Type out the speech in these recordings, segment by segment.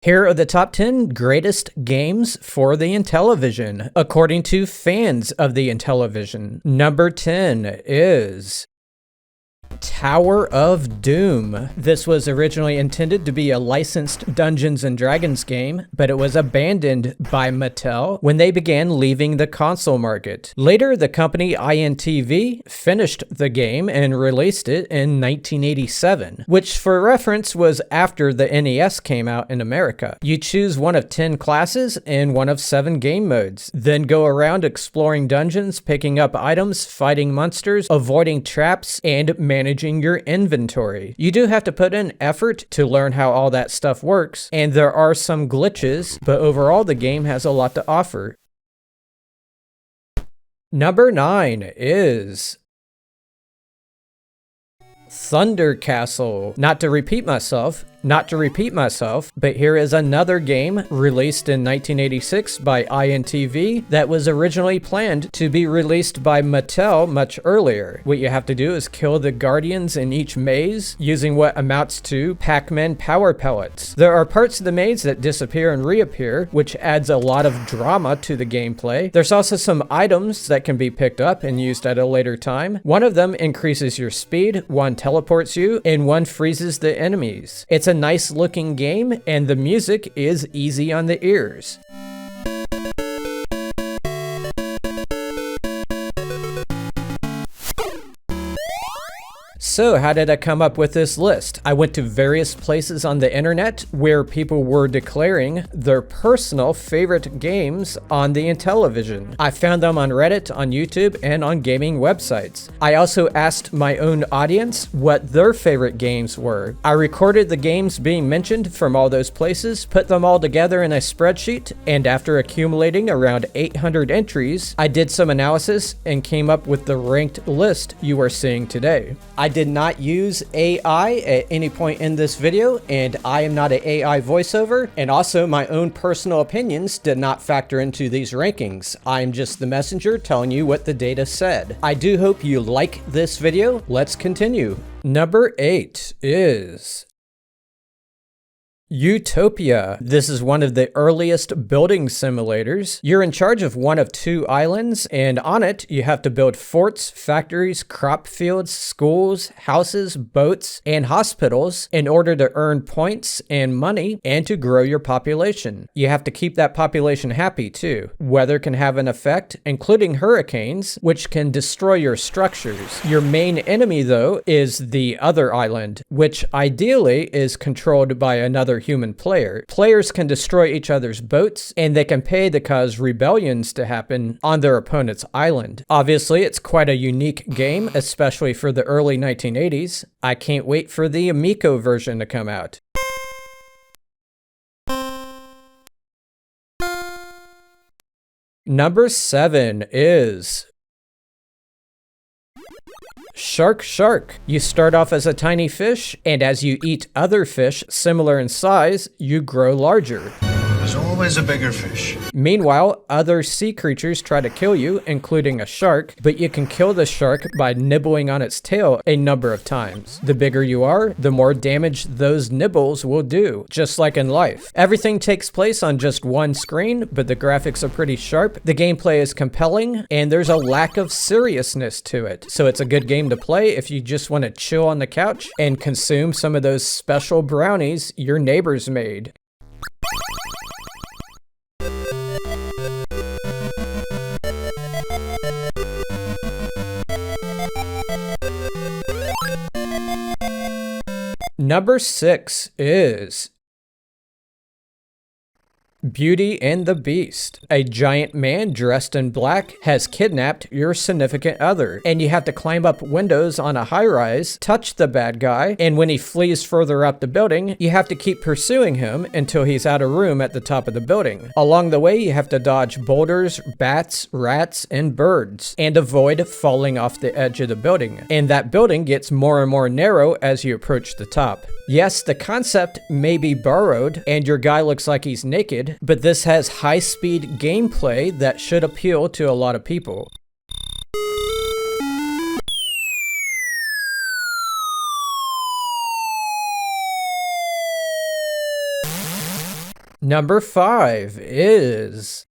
Here are the top 10 greatest games for the Intellivision, according to fans of the Intellivision. Number 10 is Tower of Doom. This was originally intended to be a licensed Dungeons & Dragons game, but it was abandoned by Mattel when they began leaving the console market. Later, the company INTV finished the game and released it in 1987, which for reference was after the NES came out in America. You choose one of 10 classes and one of 7 game modes, then go around exploring dungeons, picking up items, fighting monsters, avoiding traps, and managing your inventory. You do have to put in effort to learn how all that stuff works, and there are some glitches, but overall the game has a lot to offer. Number 9 is Thunder Castle. Not to repeat myself, but here is another game released in 1986 by INTV that was originally planned to be released by Mattel much earlier. What you have to do is kill the guardians in each maze using what amounts to Pac-Man power pellets. There are parts of the maze that disappear and reappear, which adds a lot of drama to the gameplay. There's also some items that can be picked up and used at a later time. One of them increases your speed, one teleports you, and one freezes the enemies. It's a nice looking game, and the music is easy on the ears. So how did I come up with this list? I went to various places on the internet where people were declaring their personal favorite games on the Intellivision. I found them on Reddit, on YouTube, and on gaming websites. I also asked my own audience what their favorite games were. I recorded the games being mentioned from all those places, put them all together in a spreadsheet, and after accumulating around 800 entries, I did some analysis and came up with the ranked list you are seeing today. I did not use AI at any point in this video, and I am not an AI voiceover, and also my own personal opinions did not factor into these rankings. I'm just the messenger telling you what the data said. I do hope you like this video. Let's continue. Number 8 is Utopia. This is one of the earliest building simulators. You're in charge of one of 2 islands, and on it you have to build forts, factories, crop fields, schools, houses, boats, and hospitals in order to earn points and money and to grow your population. You have to keep that population happy too. Weather can have an effect, including hurricanes, which can destroy your structures. Your main enemy though is the other island, which ideally is controlled by another human player. Players can destroy each other's boats, and they can pay to cause rebellions to happen on their opponent's island. Obviously, it's quite a unique game, especially for the early 1980s. I can't wait for the Amico version to come out. Number 7 is Shark Shark. You start off as a tiny fish, and as you eat other fish similar in size, you grow larger. There's always a bigger fish. Meanwhile, other sea creatures try to kill you, including a shark, but you can kill the shark by nibbling on its tail a number of times. The bigger you are, the more damage those nibbles will do, just like in life. Everything takes place on just one screen, but the graphics are pretty sharp, the gameplay is compelling, and there's a lack of seriousness to it. So it's a good game to play if you just want to chill on the couch and consume some of those special brownies your neighbors made. Number 6 is Beauty and the Beast. A giant man dressed in black has kidnapped your significant other, and you have to climb up windows on a high-rise, touch the bad guy, and when he flees further up the building, you have to keep pursuing him until he's out of room at the top of the building. Along the way, you have to dodge boulders, bats, rats, and birds, and avoid falling off the edge of the building. And that building gets more and more narrow as you approach the top. Yes, the concept may be borrowed, and your guy looks like he's naked, but this has high-speed gameplay that should appeal to a lot of people. Number 5 is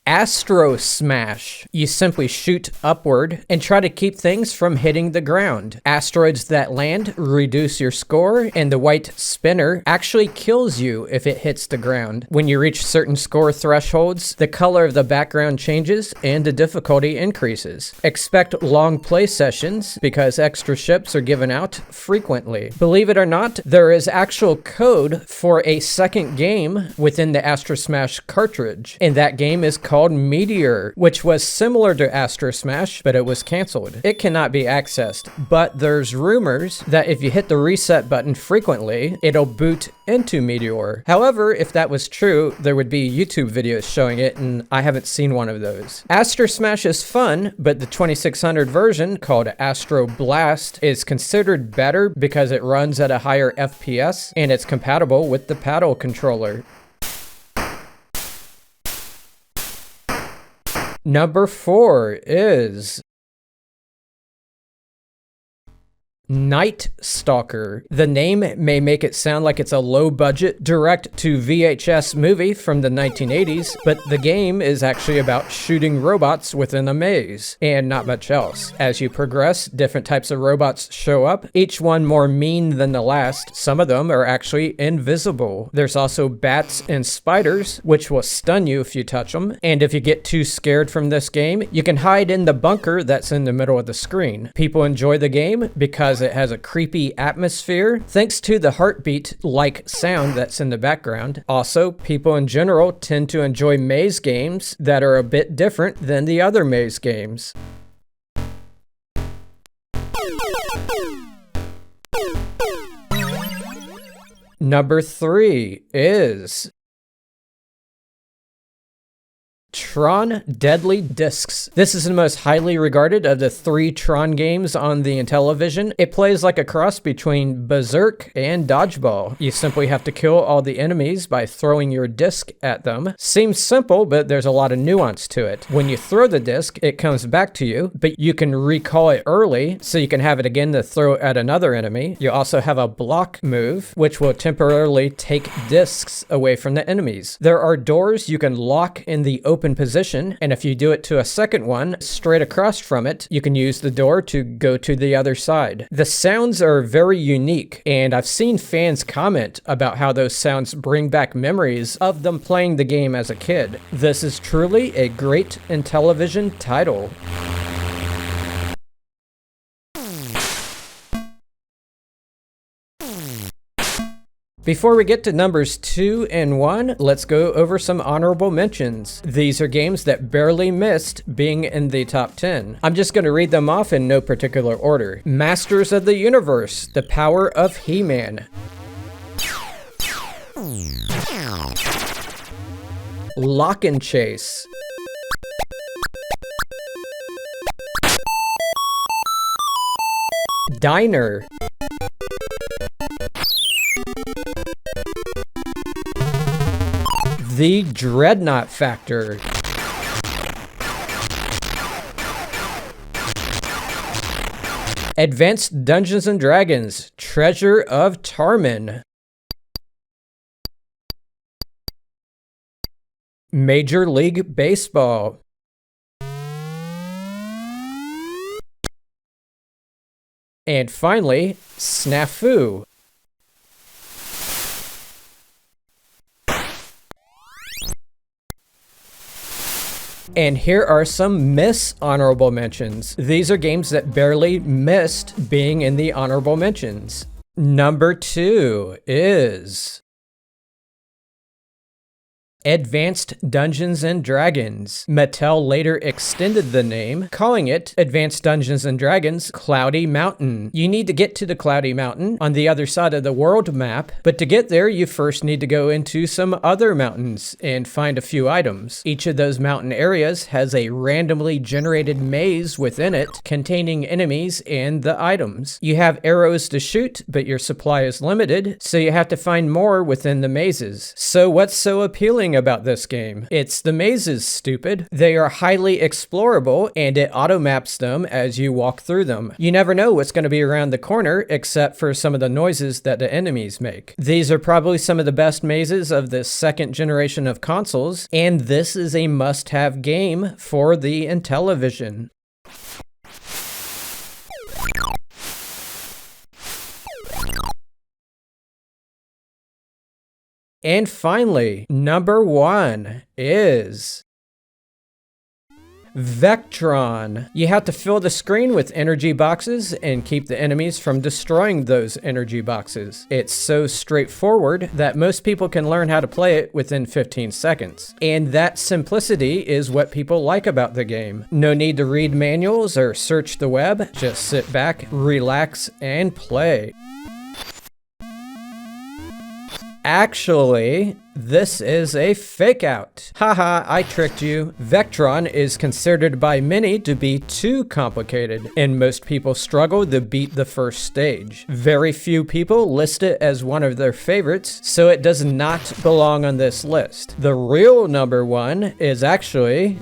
Astro Smash. You simply shoot upward and try to keep things from hitting the ground. Asteroids that land reduce your score, and the white spinner actually kills you if it hits the ground. When you reach certain score thresholds, the color of the background changes and the difficulty increases. Expect long play sessions because extra ships are given out frequently. Believe it or not, there is actual code for a second game within the Astro Smash cartridge, and that game is called Meteor, which was similar to Astro Smash, but it was canceled. It cannot be accessed, but there's rumors that if you hit the reset button frequently, it'll boot into Meteor. However, if that was true, there would be YouTube videos showing it, and I haven't seen one of those. Astro Smash is fun, but the 2600 version, called Astro Blast, is considered better because it runs at a higher FPS, and it's compatible with the paddle controller. Number 4 is Night Stalker. The name may make it sound like it's a low-budget, direct-to-VHS movie from the 1980s, but the game is actually about shooting robots within a maze, and not much else. As you progress, different types of robots show up, each one more mean than the last. Some of them are actually invisible. There's also bats and spiders, which will stun you if you touch them, and if you get too scared from this game, you can hide in the bunker that's in the middle of the screen. People enjoy the game because it has a creepy atmosphere thanks to the heartbeat-like sound that's in the background. Also, people in general tend to enjoy maze games that are a bit different than the other maze games. Number 3 is Tron Deadly Discs. This is the most highly regarded of the 3 Tron games on the Intellivision. It plays like a cross between Berserk and Dodgeball. You simply have to kill all the enemies by throwing your disc at them. Seems simple, but there's a lot of nuance to it. When you throw the disc, it comes back to you, but you can recall it early, so you can have it again to throw at another enemy. You also have a block move, which will temporarily take discs away from the enemies. There are doors you can lock in the open position, and if you do it to a second one straight across from it, you can use the door to go to the other side. The sounds are very unique, and I've seen fans comment about how those sounds bring back memories of them playing the game as a kid. This is truly a great Intellivision title. Before we get to numbers 2 and 1, let's go over some honorable mentions. These are games that barely missed being in the top 10. I'm just going to read them off in no particular order. Masters of the Universe, The Power of He-Man. Lock and Chase. Diner. The Dreadnought Factor. Advanced Dungeons & Dragons, Treasure of Tarman. Major League Baseball. And finally, Snafu. And here are some miss honorable mentions. These are games that barely missed being in the honorable mentions. Number 2 is Advanced Dungeons & Dragons. Mattel later extended the name, calling it Advanced Dungeons & Dragons Cloudy Mountain. You need to get to the Cloudy Mountain on the other side of the world map, but to get there you first need to go into some other mountains and find a few items. Each of those mountain areas has a randomly generated maze within it containing enemies and the items. You have arrows to shoot, but your supply is limited, so you have to find more within the mazes. So what's so appealing thing about this game. It's the mazes, stupid. They are highly explorable, and it auto-maps them as you walk through them. You never know what's going to be around the corner, except for some of the noises that the enemies make. These are probably some of the best mazes of the second generation of consoles, and this is a must-have game for the Intellivision. And finally, number 1 is Vectron. You have to fill the screen with energy boxes and keep the enemies from destroying those energy boxes. It's so straightforward that most people can learn how to play it within 15 seconds. And that simplicity is what people like about the game. No need to read manuals or search the web. Just sit back, relax, and play. Actually, this is a fake out. Haha, I tricked you. Vectron is considered by many to be too complicated, and most people struggle to beat the first stage. Very few people list it as one of their favorites, so it does not belong on this list. The real number 1 is actually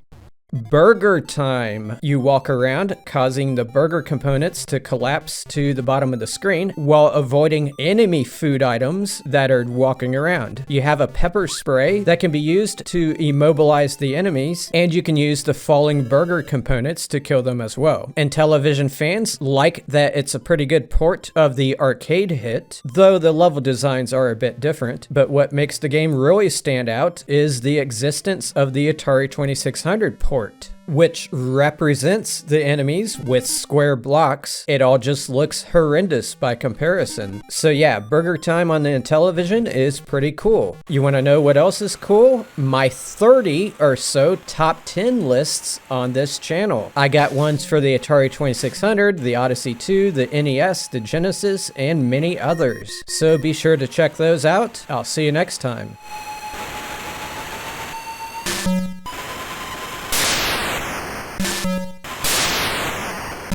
Burger Time. You walk around, causing the burger components to collapse to the bottom of the screen while avoiding enemy food items that are walking around. You have a pepper spray that can be used to immobilize the enemies, and you can use the falling burger components to kill them as well. Intellivision fans like that it's a pretty good port of the arcade hit, though the level designs are a bit different. But what makes the game really stand out is the existence of the Atari 2600 port, which represents the enemies with square blocks. It all just looks horrendous by comparison. So yeah, Burger Time on the Intellivision is pretty cool. You want to know what else is cool? My 30 or so top 10 lists on this channel. I got ones for the Atari 2600, the Odyssey 2, the NES, the Genesis, and many others. So be sure to check those out. I'll see you next time.